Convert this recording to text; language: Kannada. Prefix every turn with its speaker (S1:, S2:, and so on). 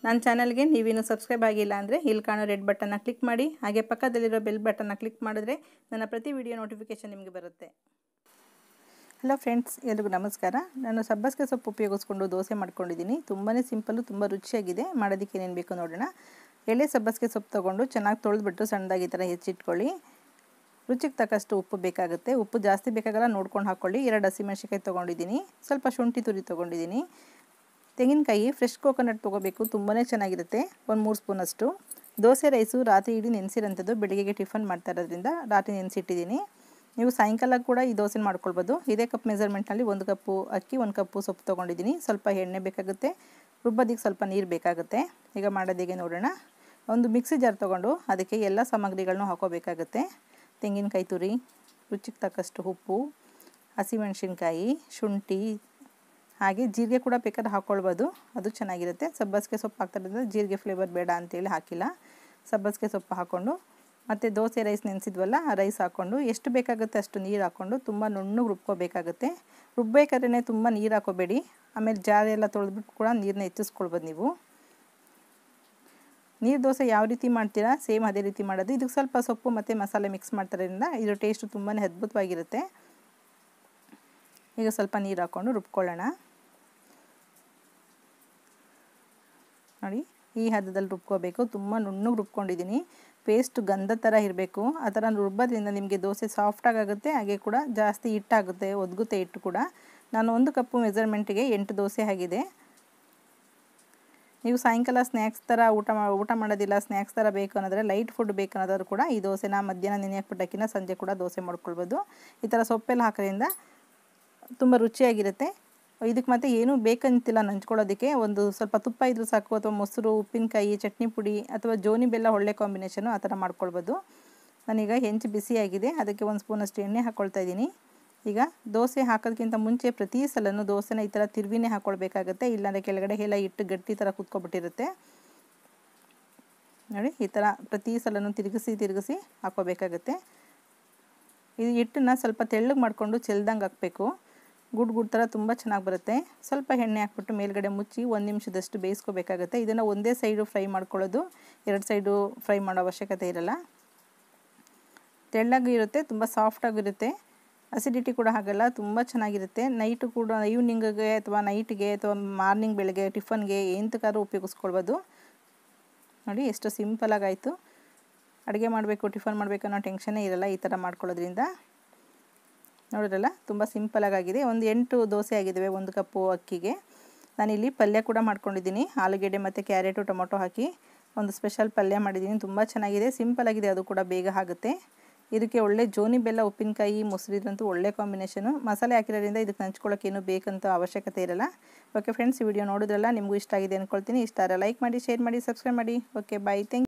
S1: ನನ್ನ ಚಾನಲ್ಗೆ ನೀವೇನು ಸಬ್ಸ್ಕ್ರೈಬ್ ಆಗಿಲ್ಲ ಅಂದರೆ ಇಲ್ಲಿ ಕಾಣೋ ರೆಡ್ ಬಟನ್ನ ಕ್ಲಿಕ್ ಮಾಡಿ, ಹಾಗೆ ಪಕ್ಕದಲ್ಲಿರೋ ಬೆಲ್ ಬಟನ್ನ ಕ್ಲಿಕ್ ಮಾಡಿದ್ರೆ ನನ್ನ ಪ್ರತಿ ವಿಡಿಯೋ ನೋಟಿಫಿಕೇಷನ್ ನಿಮಗೆ ಬರುತ್ತೆ. ಹಲೋ ಫ್ರೆಂಡ್ಸ್, ಎಲ್ರಿಗೂ ನಮಸ್ಕಾರ. ನಾನು ಸಬ್ಬಸಿಗೆ ಸೊಪ್ಪು ಉಪಯೋಗಿಸ್ಕೊಂಡು ದೋಸೆ ಮಾಡ್ಕೊಂಡಿದ್ದೀನಿ. ತುಂಬಾ ಸಿಂಪಲ್ಲು, ತುಂಬ ರುಚಿಯಾಗಿದೆ. ಮಾಡೋದಕ್ಕೆ ಏನೇನು ಬೇಕು ನೋಡೋಣ. ಎಳೆ ಸಬ್ಬಸಿಗೆ ಸೊಪ್ಪು ತೊಗೊಂಡು ಚೆನ್ನಾಗಿ ತೊಳೆದ್ಬಿಟ್ಟು ಸಣ್ಣದಾಗಿ ಈ ಥರ ಹೆಚ್ಚಿಟ್ಕೊಳ್ಳಿ. ರುಚಿಗೆ ತಕ್ಕಷ್ಟು ಉಪ್ಪು ಬೇಕಾಗುತ್ತೆ. ಉಪ್ಪು ಜಾಸ್ತಿ ಬೇಕಾಗಲ್ಲ, ನೋಡ್ಕೊಂಡು ಹಾಕ್ಕೊಳ್ಳಿ. 2 ಹಸಿಮೆಣಸಿನಕಾಯಿ ತೊಗೊಂಡಿದ್ದೀನಿ, ಸ್ವಲ್ಪ ಶುಂಠಿ ತುರಿ ತೊಗೊಂಡಿದ್ದೀನಿ. ತೆಂಗಿನಕಾಯಿ ಫ್ರೆಶ್ ಕೋಕೋನಟ್ ತೊಗೋಬೇಕು, ತುಂಬಾ ಚೆನ್ನಾಗಿರುತ್ತೆ. 1-3 ಸ್ಪೂನಷ್ಟು. ದೋಸೆ ರೈಸು ರಾತ್ರಿ ಇಡೀ ನೆನೆಸಿರೋಂಥದ್ದು, ಬೆಳಿಗ್ಗೆಗೆ ಟಿಫನ್ ಮಾಡ್ತಾ ಇರೋದ್ರಿಂದ ರಾತ್ರಿ ನೆನೆಸಿಟ್ಟಿದ್ದೀನಿ. ನೀವು ಸಾಯಂಕಾಲ ಕೂಡ ಈ ದೋಸೆ ಮಾಡ್ಕೊಳ್ಬೋದು. ಇದೇ ಕಪ್ ಮೆಜರ್ಮೆಂಟ್ನಲ್ಲಿ 1 ಕಪ್ಪು ಅಕ್ಕಿ, 1 ಕಪ್ಪು ಸೊಪ್ಪು ತೊಗೊಂಡಿದ್ದೀನಿ. ಸ್ವಲ್ಪ ಎಣ್ಣೆ ಬೇಕಾಗುತ್ತೆ, ರುಬ್ಬೋದಕ್ಕೆ ಸ್ವಲ್ಪ ನೀರು ಬೇಕಾಗುತ್ತೆ. ಈಗ ಮಾಡೋದಿಗೆ ನೋಡೋಣ. ಒಂದು ಮಿಕ್ಸಿ ಜಾರ್ ತೊಗೊಂಡು ಅದಕ್ಕೆ ಎಲ್ಲ ಸಾಮಗ್ರಿಗಳನ್ನೂ ಹಾಕೋಬೇಕಾಗುತ್ತೆ. ತೆಂಗಿನಕಾಯಿ ತುರಿ, ರುಚಿಗೆ ತಕ್ಕಷ್ಟು ಉಪ್ಪು, ಹಸಿಮೆಣಸಿನ್ಕಾಯಿ, ಶುಂಠಿ, ಹಾಗೆ ಜೀರಿಗೆ ಕೂಡ ಬೇಕಾದ್ರೆ ಹಾಕ್ಕೊಳ್ಬೋದು, ಅದು ಚೆನ್ನಾಗಿರುತ್ತೆ. ಸಬ್ಬಸಿಗೆ ಸೊಪ್ಪು ಹಾಕ್ತಾರಿಂದ ಜೀರಿಗೆ ಫ್ಲೇವರ್ ಬೇಡ ಅಂತೇಳಿ ಹಾಕಿಲ್ಲ. ಸಬ್ಬಸಿಗೆ ಸೊಪ್ಪು ಹಾಕ್ಕೊಂಡು ಮತ್ತು ದೋಸೆ ರೈಸ್ ನೆನೆಸಿದ್ವಲ್ಲ, ಆ ರೈಸ್ ಹಾಕ್ಕೊಂಡು ಎಷ್ಟು ಬೇಕಾಗುತ್ತೆ ಅಷ್ಟು ನೀರು ಹಾಕ್ಕೊಂಡು ತುಂಬ ನುಣ್ಣಗೆ ರುಬ್ಕೋಬೇಕಾಗುತ್ತೆ. ರುಬ್ಬೇಕಾದ್ರೆ ತುಂಬ ನೀರು ಹಾಕೋಬೇಡಿ, ಆಮೇಲೆ ಜಾರೆಲ್ಲ ತೊಳೆದ್ಬಿಟ್ಟು ಕೂಡ ನೀರನ್ನ ಹೆಚ್ಚಿಸ್ಕೊಳ್ಬೋದು ನೀವು. ನೀರು ದೋಸೆ ಯಾವ ರೀತಿ ಮಾಡ್ತೀರಾ ಸೇಮ್ ಅದೇ ರೀತಿ ಮಾಡೋದು. ಇದಕ್ಕೆ ಸ್ವಲ್ಪ ಸೊಪ್ಪು ಮತ್ತು ಮಸಾಲೆ ಮಿಕ್ಸ್ ಮಾಡ್ತಾರಿಂದ ಇದ್ರ ಟೇಸ್ಟು ತುಂಬಾ ಅದ್ಭುತವಾಗಿರುತ್ತೆ. ಈಗ ಸ್ವಲ್ಪ ನೀರು ಹಾಕ್ಕೊಂಡು ರುಬ್ಕೊಳ್ಳೋಣ. ನೋಡಿ, ಈ ಹದದಲ್ಲಿ ರುಬ್ಕೋಬೇಕು. ತುಂಬ ನುಣ್ಣಗೆ ರುಬ್ಕೊಂಡಿದ್ದೀನಿ. ಪೇಸ್ಟ್ ಗಂಧ ಥರ ಇರಬೇಕು. ಆ ಥರ ರುಬ್ಬೋದ್ರಿಂದ ನಿಮಗೆ ದೋಸೆ ಸಾಫ್ಟಾಗಿ ಆಗುತ್ತೆ, ಹಾಗೆ ಕೂಡ ಜಾಸ್ತಿ ಹಿಟ್ಟಾಗುತ್ತೆ, ಒದಗುತ್ತೆ ಹಿಟ್ಟು ಕೂಡ. ನಾನು 1 ಕಪ್ಪು ಮೆಜರ್ಮೆಂಟಿಗೆ 8 ದೋಸೆ ಆಗಿದೆ. ನೀವು ಸಾಯಂಕಾಲ ಸ್ನ್ಯಾಕ್ಸ್ ಥರ ಊಟ ಮಾಡೋದಿಲ್ಲ, ಸ್ನ್ಯಾಕ್ಸ್ ಥರ ಬೇಕು ಅನ್ನೋದ್ರೆ, ಲೈಟ್ ಫುಡ್ ಬೇಕು ಅನ್ನೋದಾದ್ರು ಕೂಡ ಈ ದೋಸೆನ ಮಧ್ಯಾಹ್ನ ನೆನೆ ಹಾಕ್ಬಿಟ್ಟಕ್ಕಿನ ಸಂಜೆ ಕೂಡ ದೋಸೆ ಮಾಡ್ಕೊಳ್ಬೋದು. ಈ ಥರ ಸೊಪ್ಪೆಲ್ಲ ಹಾಕೋದ್ರಿಂದ ತುಂಬ ರುಚಿಯಾಗಿರುತ್ತೆ. ಇದಕ್ಕೆ ಮತ್ತೆ ಏನೂ ಬೇಕಂತಿಲ್ಲ ನಂಚ್ಕೊಳ್ಳೋದಕ್ಕೆ. ಒಂದು ಸ್ವಲ್ಪ ತುಪ್ಪ ಇದ್ರೂ ಸಾಕು, ಅಥವಾ ಮೊಸರು, ಉಪ್ಪಿನಕಾಯಿ, ಚಟ್ನಿ ಪುಡಿ ಅಥವಾ ಜೋನಿ ಬೆಲ್ಲ ಒಳ್ಳೆ ಕಾಂಬಿನೇಷನು, ಆ ಥರ ಮಾಡ್ಕೊಳ್ಬೋದು. ನಾನೀಗ ಹೆಂಚು ಬಿಸಿಯಾಗಿದೆ, ಅದಕ್ಕೆ 1 ಸ್ಪೂನಷ್ಟು ಎಣ್ಣೆ ಹಾಕ್ಕೊಳ್ತಾ ಇದ್ದೀನಿ. ಈಗ ದೋಸೆ ಹಾಕೋದಕ್ಕಿಂತ ಮುಂಚೆ ಪ್ರತಿ ಸಲನೂ ದೋಸೆನ ಈ ಥರ ತಿರುವಿನೇ ಹಾಕ್ಕೊಳ್ಬೇಕಾಗತ್ತೆ, ಇಲ್ಲಾಂದರೆ ಕೆಳಗಡೆ ಎಲ್ಲ ಹಿಟ್ಟು ಗಟ್ಟಿ ಥರ ಕುತ್ಕೊಬಿಟ್ಟಿರುತ್ತೆ. ನೋಡಿ, ಈ ಥರ ಪ್ರತಿ ಸಲನೂ ತಿರುಗಿಸಿ ಹಾಕ್ಕೋಬೇಕಾಗತ್ತೆ. ಇದು ಹಿಟ್ಟನ್ನು ಸ್ವಲ್ಪ ತೆಳ್ಳಗೆ ಮಾಡಿಕೊಂಡು ಚೆಲ್ದಂಗೆ ಹಾಕಬೇಕು. ಗುಡ್ ಥರ ತುಂಬ ಚೆನ್ನಾಗಿ ಬರುತ್ತೆ. ಸ್ವಲ್ಪ ಎಣ್ಣೆ ಹಾಕ್ಬಿಟ್ಟು ಮೇಲ್ಗಡೆ ಮುಚ್ಚಿ 1 ನಿಮಿಷದಷ್ಟು ಬೇಯಿಸ್ಕೋಬೇಕಾಗುತ್ತೆ. ಇದನ್ನು ಒಂದೇ ಸೈಡು ಫ್ರೈ ಮಾಡ್ಕೊಳ್ಳೋದು, 2 ಸೈಡು ಫ್ರೈ ಮಾಡೋ ಅವಶ್ಯಕತೆ ಇರಲ್ಲ. ತೆಳ್ಳಗೆ ಇರುತ್ತೆ, ತುಂಬ ಸಾಫ್ಟಾಗಿರುತ್ತೆ. ಅಸಿಡಿಟಿ ಕೂಡ ಆಗಲ್ಲ, ತುಂಬ ಚೆನ್ನಾಗಿರುತ್ತೆ. ನೈಟು ಕೂಡ, ಈವ್ನಿಂಗಿಗೆ ಅಥವಾ ನೈಟ್ಗೆ ಅಥವಾ ಮಾರ್ನಿಂಗ್ ಬೆಳಗ್ಗೆ ಟಿಫನ್ಗೆ ಎಂತಕ್ಕಾದ್ರೂ ಉಪಯೋಗಿಸ್ಕೊಳ್ಬೋದು. ನೋಡಿ, ಎಷ್ಟು ಸಿಂಪಲಾಗಾಯಿತು. ಅಡುಗೆ ಮಾಡಬೇಕು, ಟಿಫನ್ ಮಾಡಬೇಕು ಅನ್ನೋ ಟೆನ್ಷನ್ನೇ ಇರಲ್ಲ ಈ ಥರ ಮಾಡ್ಕೊಳ್ಳೋದ್ರಿಂದ. ನೋಡಿದ್ರಲ್ಲ, ತುಂಬ ಸಿಂಪಲಾಗಿದೆ. ಒಂದು 8 ದೋಸೆ ಆಗಿದ್ದಾವೆ 1 ಕಪ್ಪು ಅಕ್ಕಿಗೆ. ನಾನಿಲ್ಲಿ ಪಲ್ಯ ಕೂಡ ಮಾಡ್ಕೊಂಡಿದ್ದೀನಿ. ಆಲೂಗೆಡ್ಡೆ ಮತ್ತು ಕ್ಯಾರೆಟು, ಟೊಮೊಟೊ ಹಾಕಿ ಒಂದು ಸ್ಪೆಷಲ್ ಪಲ್ಯ ಮಾಡಿದ್ದೀನಿ. ತುಂಬ ಚೆನ್ನಾಗಿದೆ, ಸಿಂಪಲಾಗಿದೆ, ಅದು ಕೂಡ ಬೇಗ ಆಗುತ್ತೆ. ಇದಕ್ಕೆ ಒಳ್ಳೆ ಜೋನಿ ಬೆಲ್ಲ, ಉಪ್ಪಿನಕಾಯಿ, ಮೊಸರಿದ್ರಂತೂ ಒಳ್ಳೆ ಕಾಂಬಿನೇಷನು. ಮಸಾಲೆ ಹಾಕಿರೋದ್ರಿಂದ ಇದಕ್ಕೆ ನಂಚ್ಕೊಳ್ಳೋಕೆ ಏನೂ ಬೇಕಂತ ಅವಶ್ಯಕತೆ ಇರಲ್ಲ. ಓಕೆ ಫ್ರೆಂಡ್ಸ್, ಈ ವಿಡಿಯೋ ನೋಡಿದ್ರಲ್ಲ, ನಿಮಗೂ ಇಷ್ಟ ಆಗಿದೆ ಅಂದ್ಕೊಳ್ತೀನಿ. ಇಷ್ಟ ಆದರೆ ಲೈಕ್ ಮಾಡಿ, ಶೇರ್ ಮಾಡಿ, ಸಬ್ಸ್ಕ್ರೈಬ್ ಮಾಡಿ. Okay, bye, thank you.